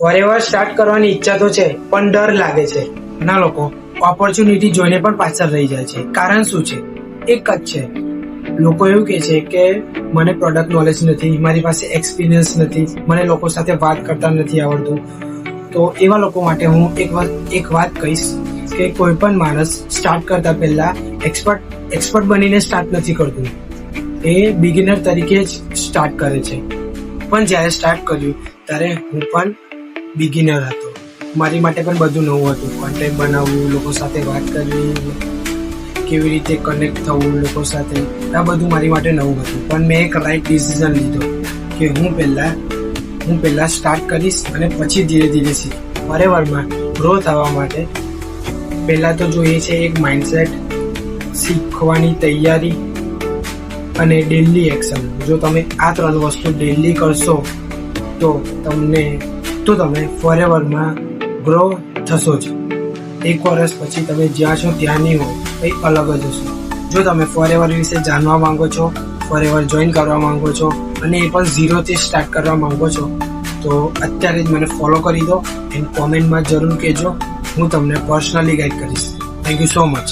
Forever start કરવાની ઈચ્છા તો છે, પણ ડર લાગે છે. ઘણા લોકો ઓપોર્ચ્યુનિટી જોઈને પણ પાછળ રહી જાય છે. કારણ શું છે? એક જ છે. લોકો એવું કહે છે કે મને પ્રોડક્ટ નોલેજ નથી, મારી પાસે એક્સપિરિયન્સ નથી, મને લોકો સાથે વાત કરતા નથી આવડતું. તો એવા લોકો માટે હું એક વાત કહીશ કે કોઈ પણ માણસ સ્ટાર્ટ કરતા પહેલા એક્સપર્ટ બનીને સ્ટાર્ટ નથી કરતું. એ બિગિનર તરીકે જ સ્ટાર્ટ કરે છે. પણ જ્યારે સ્ટાર્ટ કર્યું ત્યારે હું પણ બિગિનર હતો. મારી માટે પણ બધું નવું હતું. કોન્ટેન્ટ બનાવવું, લોકો સાથે વાત કરવી, કેવી રીતે કનેક્ટ થવું લોકો સાથે, આ બધું મારી માટે નવું હતું. પણ મેં એક રાઈટ ડિસિઝન લીધો કે હું પહેલા સ્ટાર્ટ કરીશ અને પછી ધીરે ધીરે શીખ. ફોરએવરમાં ગ્રો થવા માટે પહેલાં તો જોઈએ છે એક માઇન્ડસેટ, શીખવાની તૈયારી અને ડેલી એક્શન. જો તમે આ 3 વસ્તુ ડેલી કરશો તો તમે ફોરએવરમાં ગ્રો થશો જ. 1 વર્ષ પછી તમે જ્યાં છો ત્યાં નહીં હો, કંઈ અલગ જ હશો. જો તમે ફોરએવર વિશે જાણવા માંગો છો, ફોરએવર જોઈન કરવા માંગો છો અને એ પણ 0થી સ્ટાર્ટ કરવા માંગો છો, તો અત્યારે જ મને ફોલો કરી દો એન્ડ કોમેન્ટમાં જરૂર કહેજો. હું તમને પર્સનલી ગાઈડ કરીશ. Thank you so much.